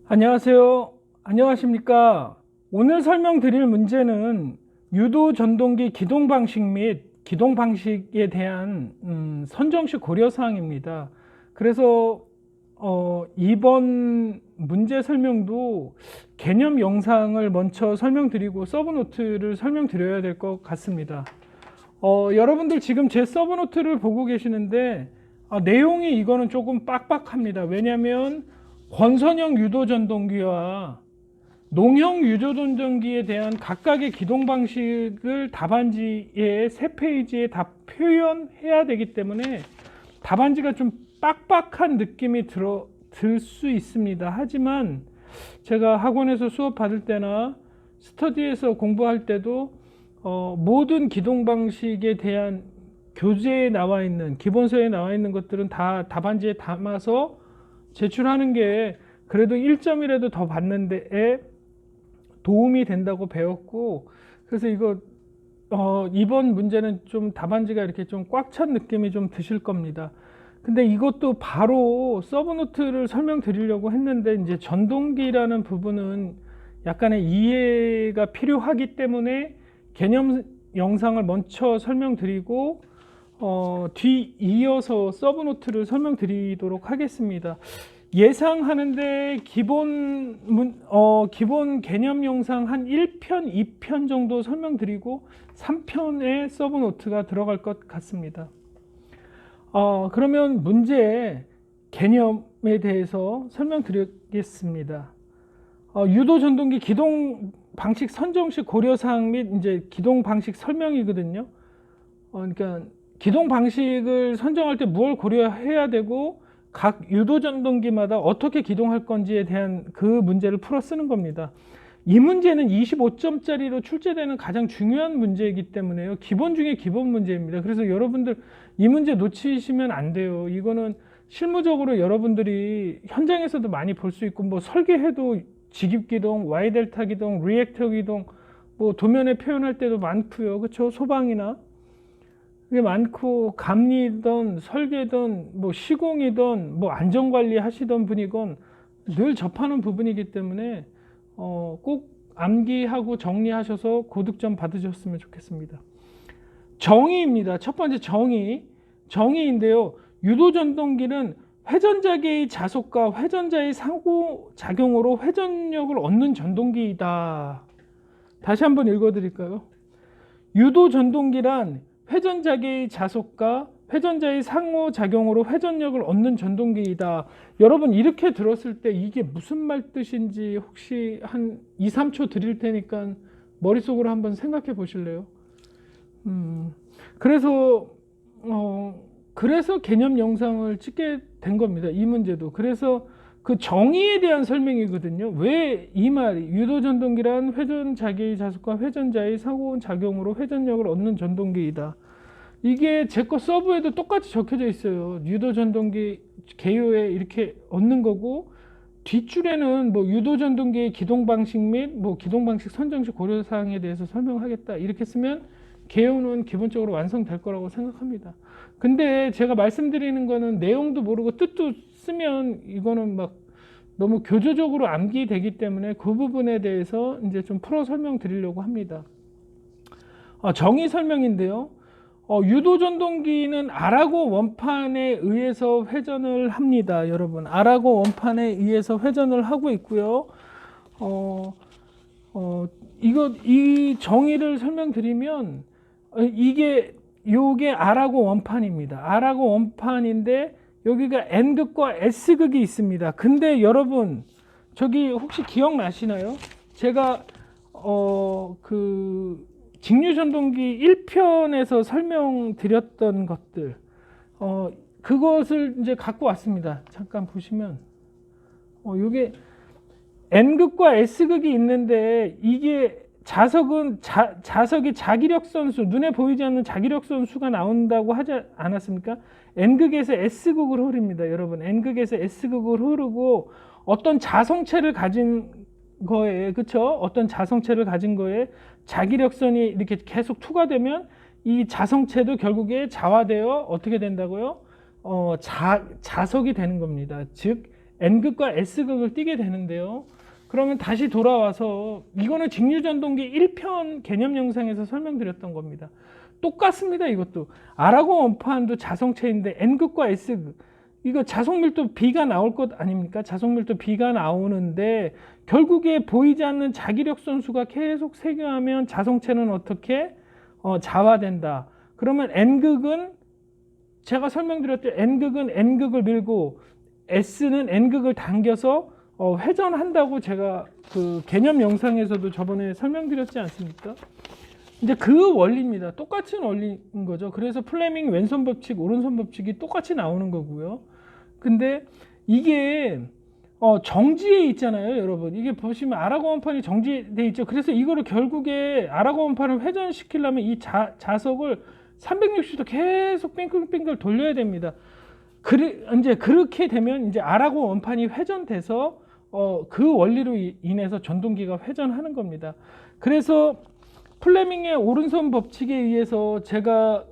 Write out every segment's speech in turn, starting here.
안녕하세요. 안녕하십니까. 오늘 설명드릴 문제는 유도 전동기 기동 방식 및 기동 방식에 대한 선정식 고려 사항입니다. 그래서 이번 문제 설명도 개념 영상을 먼저 설명드리고 서브노트를 설명드려야 될 것 같습니다. 여러분들 지금 제 서브노트를 보고 계시는데 내용이 이거는 조금 빡빡합니다. 왜냐하면 권선형 유도전동기와 농형 유도전동기에 대한 각각의 기동 방식을 답안지에 3페이지에 다 표현해야 되기 때문에 답안지가 좀 빡빡한 느낌이 들 수 있습니다. 하지만 제가 학원에서 수업 받을 때나 스터디에서 공부할 때도 모든 기동 방식에 대한 교재에 나와 있는 기본서에 나와 있는 것들은 다 답안지에 담아서 제출하는 게 그래도 1점이라도 더 받는 데에 도움이 된다고 배웠고, 그래서 이번 문제는 좀 답안지가 이렇게 좀 꽉 찬 느낌이 좀 드실 겁니다. 근데 이것도 바로 서브노트를 설명드리려고 했는데 이제 전동기라는 부분은 약간의 이해가 필요하기 때문에 개념 영상을 먼저 설명드리고 뒤 이어서 서브노트를 설명드리도록 하겠습니다. 예상하는데 기본 개념 영상 한 1편, 2편 정도 설명드리고 3편의 서브노트가 들어갈 것 같습니다. 그러면 문제 개념에 대해서 설명드리겠습니다. 유도 전동기 기동 방식 선정식 고려사항 및 이제 기동 방식 설명이거든요. 그러니까 기동 방식을 선정할 때 무엇을 고려해야 되고 각 유도 전동기마다 어떻게 기동할 건지에 대한 그 문제를 풀어 쓰는 겁니다. 이 문제는 25점짜리로 출제되는 가장 중요한 문제이기 때문에요. 기본 중에 기본 문제입니다. 그래서 여러분들 이 문제 놓치시면 안 돼요. 이거는 실무적으로 여러분들이 현장에서도 많이 볼 수 있고 뭐 설계해도 직입기동, Y델타 기동, 리액터 기동 뭐 도면에 표현할 때도 많고요. 그렇죠? 소방이나 그게 많고 감리든 설계든 뭐 시공이든 뭐 안전관리 하시던 분이건 늘 접하는 부분이기 때문에 꼭 암기하고 정리하셔서 고득점 받으셨으면 좋겠습니다. 정의입니다. 첫 번째 정의인데요. 유도전동기는 회전자계의 자속과 회전자의 상호작용으로 회전력을 얻는 전동기이다. 다시 한번 읽어드릴까요? 유도전동기란 회전자계의 자속과 회전자의 상호작용으로 회전력을 얻는 전동기이다. 여러분 이렇게 들었을 때 이게 무슨 말 뜻인지 혹시 한 2, 3초 드릴 테니까 머릿속으로 한번 생각해 보실래요? 그래서 개념 영상을 찍게 된 겁니다. 이 문제도. 그래서 그 정의에 대한 설명이거든요. 왜 이 말이 유도전동기란 회전자계의 자속과 회전자의 상호작용으로 회전력을 얻는 전동기이다. 이게 제 거 서브에도 똑같이 적혀져 있어요. 유도전동기 개요에 이렇게 얻는 거고 뒷줄에는 뭐 유도전동기의 기동방식 및 뭐 기동방식 선정식 고려사항에 대해서 설명하겠다 이렇게 쓰면 개요는 기본적으로 완성될 거라고 생각합니다. 근데 제가 말씀드리는 거는 내용도 모르고 뜻도 쓰면 이거는 막 너무 교조적으로 암기되기 때문에 그 부분에 대해서 이제 좀 풀어 설명드리려고 합니다. 정의 설명인데요. 유도전동기는 아라고 원판에 의해서 회전을 합니다. 여러분 아라고 원판에 의해서 회전을 하고 있고요. 이 정의를 설명드리면 요게 R하고 원판입니다. R하고 원판인데 여기가 N극과 S극이 있습니다. 근데 여러분 저기 혹시 기억나시나요? 제가 그 직류전동기 1편에서 설명드렸던 것들 그것을 이제 갖고 왔습니다. 잠깐 보시면 요게 N극과 S극이 있는데 이게 자석이 자기력 선수, 눈에 보이지 않는 자기력 선수가 나온다고 하지 않았습니까? N극에서 S극으로 흐릅니다. 여러분 N극에서 S극으로 흐르고 어떤 자성체를 가진 거에 그쵸? 어떤 자성체를 가진 거에 자기력선이 이렇게 계속 투과되면 이 자성체도 결국에 자화되어 어떻게 된다고요? 자석이 되는 겁니다. 즉 N극과 S극을 띠게 되는데요. 그러면 다시 돌아와서 이거는 직류전동기 1편 개념 영상에서 설명드렸던 겁니다. 똑같습니다. 이것도 아라고 원판도 자성체인데 N극과 S극, 이거 자석밀도 B가 나올 것 아닙니까? 자석밀도 B가 나오는데 결국에 보이지 않는 자기력 선수가 계속 세교하면 자성체는 어떻게 자화된다. 그러면 N극은 제가 설명드렸죠. N극은 N극을 밀고 S는 N극을 당겨서 회전한다고 제가 그 개념 영상에서도 저번에 설명드렸지 않습니까? 이제 그 원리입니다. 똑같은 원리인 거죠. 그래서 플레밍 왼손 법칙, 오른손 법칙이 똑같이 나오는 거고요. 근데 이게 정지에 있잖아요, 여러분. 이게 보시면 아라고 원판이 정지돼 있죠. 그래서 이거를 결국에 아라고 원판을 회전시키려면 이 자석을 360도 계속 빙글빙글 돌려야 됩니다. 이제 그렇게 되면 이제 아라고 원판이 회전돼서 그 원리로 인해서 전동기가 회전하는 겁니다. 그래서 플레밍의 오른손 법칙에 의해서 제가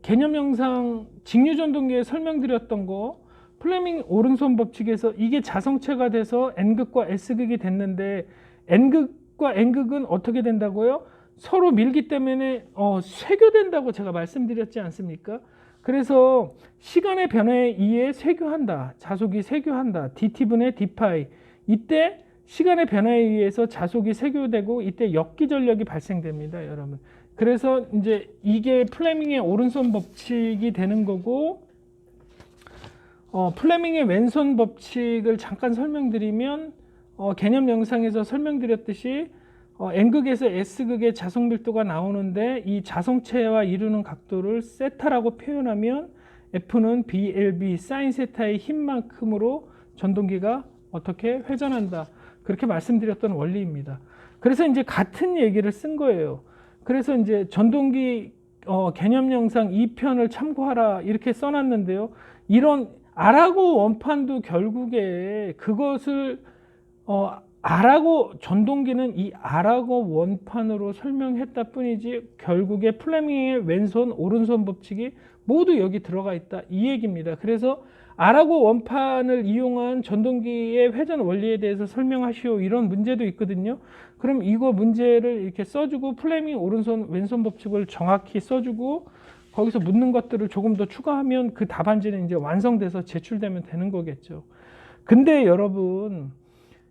개념 영상 직류전동기에 설명드렸던 거, 플레밍 오른손 법칙에서 이게 자성체가 돼서 N극과 S극이 됐는데 N극과 N극은 어떻게 된다고요? 서로 밀기 때문에 쇄교된다고 제가 말씀드렸지 않습니까? 그래서 시간의 변화에 의해 쇄교한다. 자속이 쇄교한다. dt분의 d파이. 이때 시간의 변화에 의해서 자속이 쇄교되고 이때 역기전력이 발생됩니다, 여러분. 그래서 이제 이게 플레밍의 오른손 법칙이 되는 거고, 플레밍의 왼손 법칙을 잠깐 설명드리면 개념 영상에서 설명드렸듯이 N극에서 S극의 자석 밀도가 나오는데 이 자성체와 이루는 각도를 세타라고 표현하면 F는 BLB 사인 세타의 힘만큼으로 전동기가 어떻게 회전한다. 그렇게 말씀드렸던 원리입니다. 그래서 이제 같은 얘기를 쓴 거예요. 그래서 이제 전동기 개념 영상 2편을 참고하라 이렇게 써놨는데요. 이런 아라고 원판도 결국에 그것을 아라고 전동기는 이 아라고 원판으로 설명했다 뿐이지 결국에 플레밍의 왼손 오른손 법칙이 모두 여기 들어가 있다 이 얘기입니다. 그래서 아라고 원판을 이용한 전동기의 회전 원리에 대해서 설명하시오 이런 문제도 있거든요. 그럼 이거 문제를 이렇게 써주고 플레밍 오른손 왼손 법칙을 정확히 써주고 거기서 묻는 것들을 조금 더 추가하면 그 답안지는 이제 완성돼서 제출되면 되는 거겠죠. 근데 여러분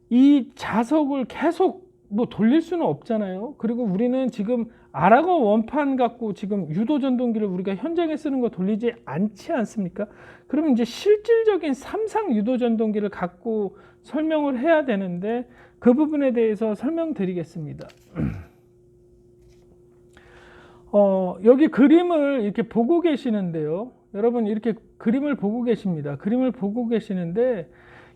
이 자석을 계속 뭐 돌릴 수는 없잖아요. 그리고 우리는 지금 아라고 원판 갖고 지금 유도 전동기를 우리가 현장에 쓰는 거 돌리지 않지 않습니까? 그러면 이제 실질적인 3상 유도 전동기를 갖고 설명을 해야 되는데 그 부분에 대해서 설명드리겠습니다. 여기 그림을 이렇게 보고 계시는데요. 여러분 이렇게 그림을 보고 계십니다. 그림을 보고 계시는데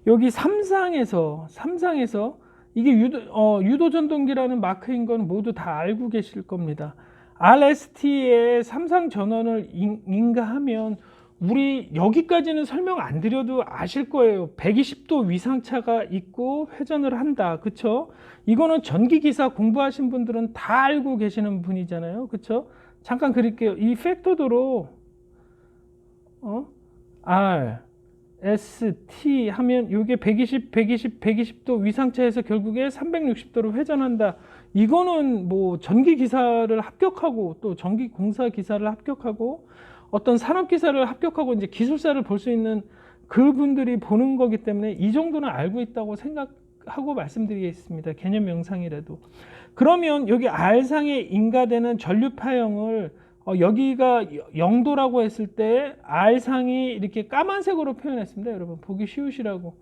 여기 3상에서 이게 유도 전동기라는 마크인 건 모두 다 알고 계실 겁니다. RST의 3상 전원을 인가하면 우리 여기까지는 설명 안 드려도 아실 거예요. 120도 위상차가 있고 회전을 한다. 그쵸? 이거는 전기기사 공부하신 분들은 다 알고 계시는 분이잖아요. 그쵸? 잠깐 그릴게요. 이 팩터도로 R, S, T 하면 이게 120도 위상차에서 결국에 360도로 회전한다. 이거는 뭐 전기기사를 합격하고 또 전기공사 기사를 합격하고 어떤 산업기사를 합격하고 이제 기술사를 볼 수 있는 그분들이 보는 거기 때문에 이 정도는 알고 있다고 생각하고 말씀드리겠습니다. 개념 영상이라도. 그러면 여기 R상에 인가되는 전류파형을 여기가 0도라고 했을 때 R상이 이렇게 까만색으로 표현했습니다. 여러분 보기 쉬우시라고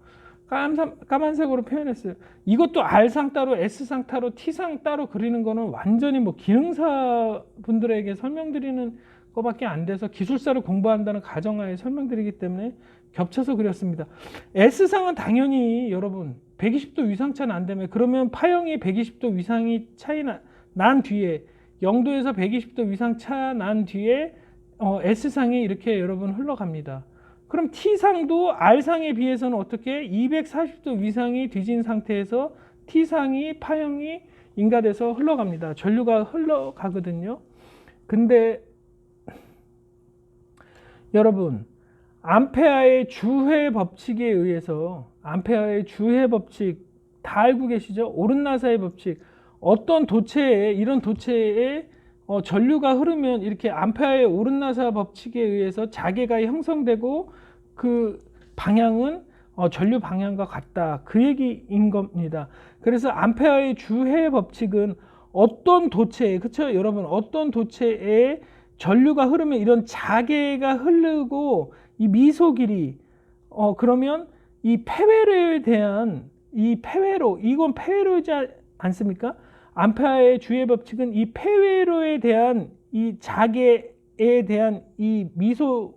까만색으로 표현했어요. 이것도 R상 따로 S상 따로 T상 따로 그리는 거는 완전히 뭐 기능사 분들에게 설명드리는 거밖에 안 돼서 기술사를 공부한다는 가정하에 설명드리기 때문에 겹쳐서 그렸습니다. S상은 당연히 여러분 120도 위상차는 안 되면 그러면 파형이 120도 위상이 차이 난 뒤에 0도에서 120도 위상 차 난 뒤에 S상이 이렇게 여러분 흘러갑니다. 그럼 T상도 R상에 비해서는 어떻게 240도 위상이 뒤진 상태에서 T상이 파형이 인가돼서 흘러갑니다. 전류가 흘러가거든요. 근데 여러분 암페어의 주회 법칙에 의해서 암페어의 주회 법칙 다 알고 계시죠? 오른나사의 법칙. 어떤 도체에 이런 도체에 전류가 흐르면 이렇게 암페어의 오른나사 법칙에 의해서 자개가 형성되고 그 방향은 전류 방향과 같다. 그 얘기인 겁니다. 그래서 암페어의 주회 법칙은 어떤 도체에, 그렇죠? 여러분, 어떤 도체에 전류가 흐르면 이런 자개가 흐르고 이 미소 길이 그러면 이 폐회로에 대한 이 폐회로, 이건 폐회로이지 않습니까? 암페어의 주회 법칙은 이 폐회로에 대한 이 자개에 대한 이 미소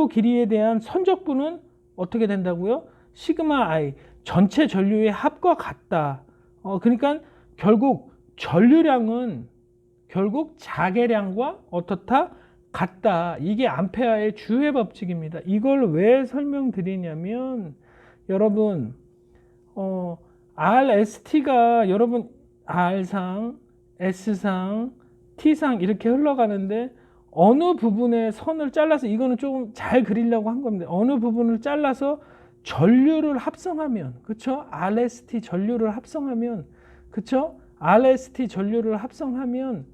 길이에 대한 선적분은 어떻게 된다고요? 시그마 i, 전체 전류의 합과 같다. 그러니까 결국 전류량은 결국 자개량과 어떻다? 같다. 이게 암페어의 주회 법칙입니다. 이걸 왜 설명드리냐면 여러분 RST가 여러분 R상, S상, T상 이렇게 흘러가는데 어느 부분에 선을 잘라서 이거는 조금 잘 그리려고 한 겁니다. 어느 부분을 잘라서 전류를 합성하면 그쵸? RST 전류를 합성하면 그쵸? RST 전류를 합성하면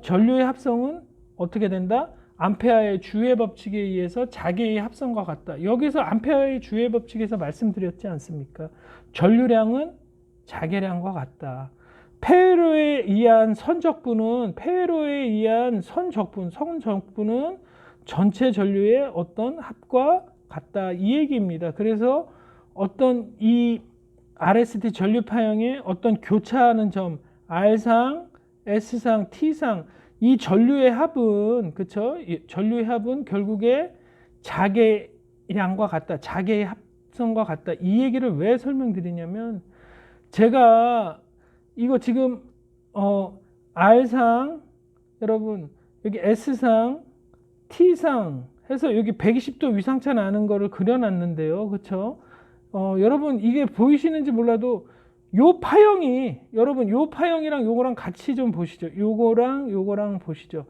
전류의 합성은 어떻게 된다? 암페어의 주회 법칙에 의해서 자개의 합성과 같다. 여기서 암페어의 주회 법칙에서 말씀드렸지 않습니까? 전류량은 자개량과 같다. 폐회로에 의한 선적분은 선적분은 전체 전류의 어떤 합과 같다. 이 얘기입니다. 그래서 어떤 이 RST 전류 파형의 어떤 교차하는 점 R상, S상, T상 이 전류의 합은 그쵸? 전류의 합은 결국에 자개량과 같다. 자개의 합성과 같다. 이 얘기를 왜 설명드리냐면 제가 이거 지금 R상 여러분 여기 S상 T상 해서 여기 120도 위상차 나는 거를 그려놨는데요. 그쵸? 여러분 이게 보이시는지 몰라도 요 파형이 여러분 요 파형이랑 요거랑 같이 좀 보시죠. 요거랑 보시죠.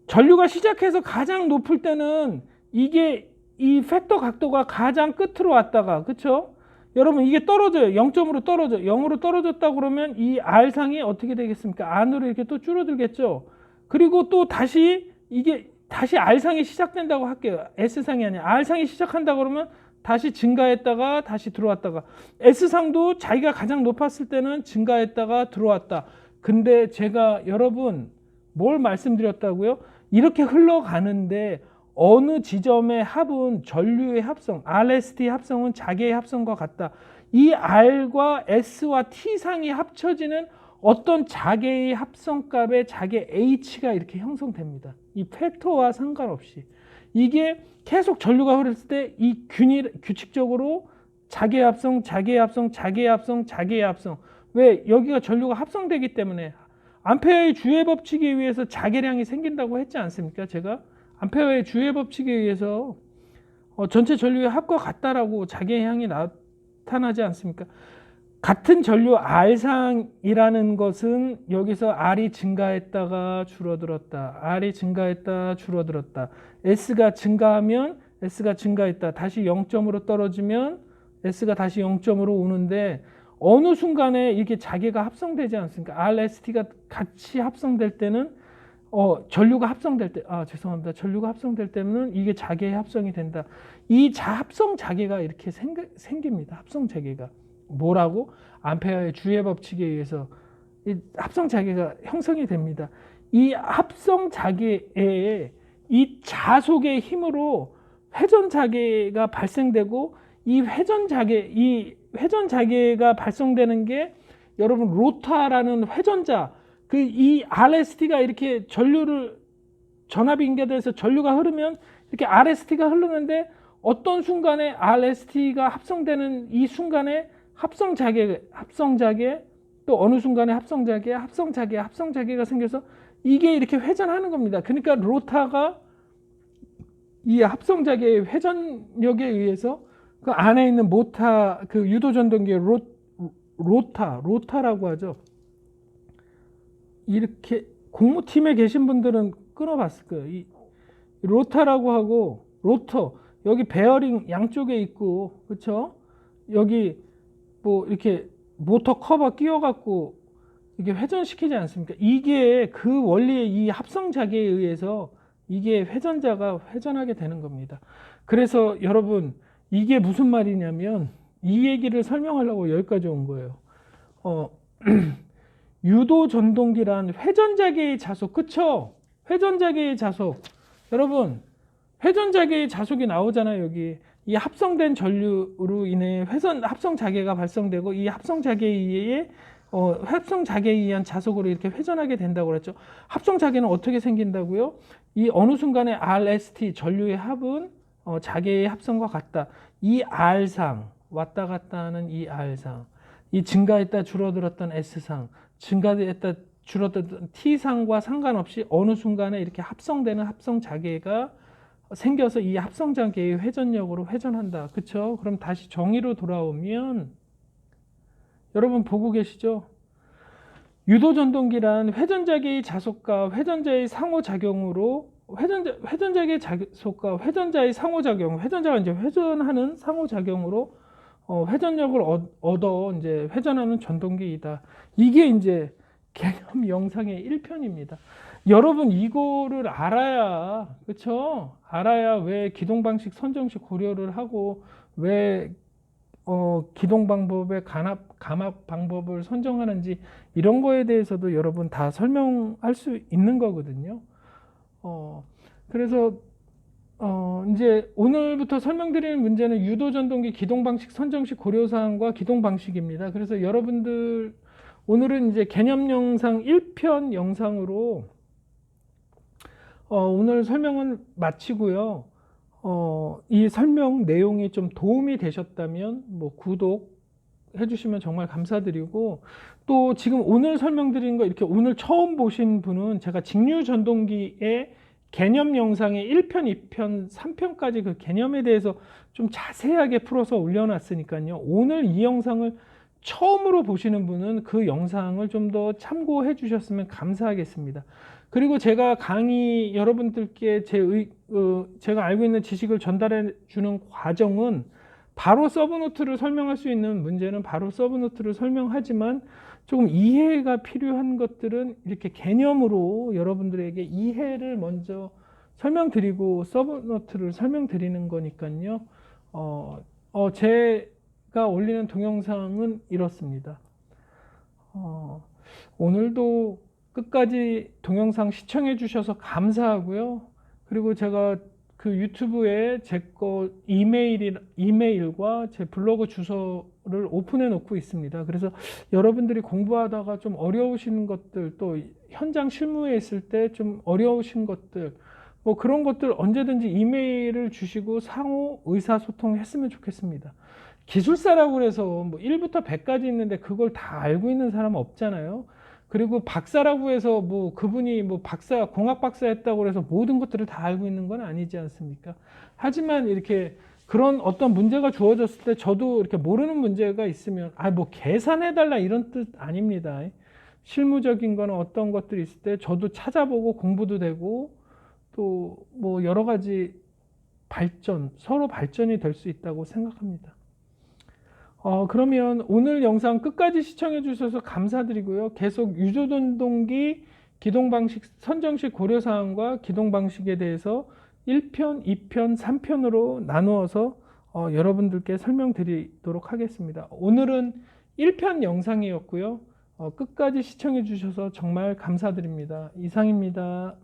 전류가 시작해서 가장 높을 때는 이게 이 팩터 각도가 가장 끝으로 왔다가 그쵸? 여러분 이게 떨어져요. 0점으로 떨어져. 0으로 떨어졌다 그러면 이 R상이 어떻게 되겠습니까? 안으로 이렇게 또 줄어들겠죠. 그리고 또 다시 이게 다시 R상이 시작된다고 할게요. S상이 아니라 R상이 시작한다 그러면 다시 증가했다가 다시 들어왔다가 S상도 자기가 가장 높았을 때는 증가했다가 들어왔다. 근데 제가 여러분 뭘 말씀드렸다고요? 이렇게 흘러가는데 어느 지점의 합은 전류의 합성, RST 합성은 자개의 합성과 같다. 이 R과 S와 T상이 합쳐지는 어떤 자개의 합성값의 자개 H가 이렇게 형성됩니다. 이 팩터와 상관없이. 이게 계속 전류가 흐르을 때 이 규칙적으로 자개의 합성, 자개의 합성, 자개의 합성, 자개의 합성. 왜? 여기가 전류가 합성되기 때문에 암페어의 주회 법칙에 의해서 자개량이 생긴다고 했지 않습니까? 제가 암페어의 주회 법칙에 의해서 전체 전류의 합과 같다라고 자개량이 나타나지 않습니까? 같은 전류 R상이라는 것은 여기서 R이 증가했다가 줄어들었다. R이 증가했다 줄어들었다. S가 증가하면 S가 증가했다. 다시 0점으로 떨어지면 S가 다시 0점으로 오는데 어느 순간에 이렇게 자개가 합성되지 않습니까? RST가 같이 합성될 때는 전류가 합성될 때 죄송합니다. 전류가 합성될 때는 이게 자개의 합성이 된다. 이 합성 자개가 이렇게 생깁니다. 합성 자개가. 뭐라고? 암페어의 주회 법칙에 의해서 이 합성 자개가 형성이 됩니다. 이 합성 자개에 이 자속의 힘으로 회전 자개가 발생되고 이 회전 자개가 발생되는 게 여러분 로타라는 회전자 이 RST가 이렇게 전압이 인계돼서 전류가 흐르면 이렇게 RST가 흐르는데 어떤 순간에 RST가 합성되는 이 순간에 합성 자개 또 어느 순간에 합성 자개가 생겨서 이게 이렇게 회전하는 겁니다. 그러니까 로타가 이 합성 자개의 회전력에 의해서 그 안에 있는 모타 그 유도 전동기의 로타라고 하죠. 이렇게 공무팀에 계신 분들은 끊어봤을 거예요. 로타라고 하고 로터 여기 베어링 양쪽에 있고 그렇죠? 여기 뭐 이렇게 모터 커버 끼워 갖고 이게 회전시키지 않습니까? 이게 그 원리의 이 합성 자기에 의해서 이게 회전자가 회전하게 되는 겁니다. 그래서 여러분 이게 무슨 말이냐면 이 얘기를 설명하려고 여기까지 온 거예요. 유도 전동기란 회전자계의 자속, 그쵸? 회전자계의 자속. 여러분, 회전자계의 자속이 나오잖아요, 여기. 이 합성된 전류로 인해 합성자계가 발생되고 이 합성자계에 의해 합성자계에 의한 자속으로 이렇게 회전하게 된다고 그랬죠. 합성자계는 어떻게 생긴다고요? 이 어느 순간에 RST 전류의 합은 자계의 합성과 같다. 이 R상 왔다 갔다 하는 이 R상, 이 증가했다 줄어들었던 S상, 증가했다 줄어들었던 T상과 상관없이 어느 순간에 이렇게 합성되는 합성자계가 생겨서 이 합성자계의 회전력으로 회전한다. 그쵸? 그럼 다시 정의로 돌아오면 여러분 보고 계시죠? 유도전동기란 회전자계의 자속과 회전자의 상호작용으로 회전자계의 자속과 회전자의 상호작용, 회전자가 이제 회전하는 상호작용으로 회전력을 얻어 이제 회전하는 전동기이다. 이게 이제 개념 영상의 1편입니다. 여러분 이거를 알아야 그렇죠? 알아야 왜 기동 방식 선정 시 고려를 하고 왜 기동 방법의 감압 방법을 선정하는지 이런 거에 대해서도 여러분 다 설명할 수 있는 거거든요. 그래서 이제 오늘부터 설명드리는 문제는 유도전동기 기동방식 선정식 고려사항과 기동방식입니다. 그래서 여러분들 오늘은 이제 개념 영상 1편 영상으로 오늘 설명은 마치고요. 이 설명 내용이 좀 도움이 되셨다면 뭐 구독 해주시면 정말 감사드리고 또 지금 오늘 설명드린 거 이렇게 오늘 처음 보신 분은 제가 직류전동기의 개념 영상의 1편, 2편, 3편까지 그 개념에 대해서 좀 자세하게 풀어서 올려놨으니까요. 오늘 이 영상을 처음으로 보시는 분은 그 영상을 좀 더 참고해 주셨으면 감사하겠습니다. 그리고 제가 강의 여러분들께 제가 알고 있는 지식을 전달해 주는 과정은 바로 서브노트를 설명할 수 있는 문제는 바로 서브노트를 설명하지만 조금 이해가 필요한 것들은 이렇게 개념으로 여러분들에게 이해를 먼저 설명드리고 서브노트를 설명드리는 거니까요. 제가 올리는 동영상은 이렇습니다. 오늘도 끝까지 동영상 시청해 주셔서 감사하고요. 그리고 제가 그 유튜브에 제 거 이메일과 제 블로그 주소를 오픈해 놓고 있습니다. 그래서 여러분들이 공부하다가 좀 어려우신 것들, 또 현장 실무에 있을 때 좀 어려우신 것들, 뭐 그런 것들 언제든지 이메일을 주시고 상호 의사소통 했으면 좋겠습니다. 기술사라고 해서 뭐 1부터 100까지 있는데 그걸 다 알고 있는 사람은 없잖아요. 그리고 박사라고 해서 뭐 그분이 뭐 공학 박사 했다고 해서 모든 것들을 다 알고 있는 건 아니지 않습니까? 하지만 이렇게 그런 어떤 문제가 주어졌을 때 저도 이렇게 모르는 문제가 있으면 뭐 계산해달라 이런 뜻 아닙니다. 실무적인 거는 어떤 것들이 있을 때 저도 찾아보고 공부도 되고 또 뭐 여러 가지 서로 발전이 될 수 있다고 생각합니다. 그러면 오늘 영상 끝까지 시청해 주셔서 감사드리고요. 계속 유도전동기 기동방식 선정식 고려사항과 기동방식에 대해서 1편, 2편, 3편으로 나누어서 여러분들께 설명드리도록 하겠습니다. 오늘은 1편 영상이었고요. 끝까지 시청해 주셔서 정말 감사드립니다. 이상입니다.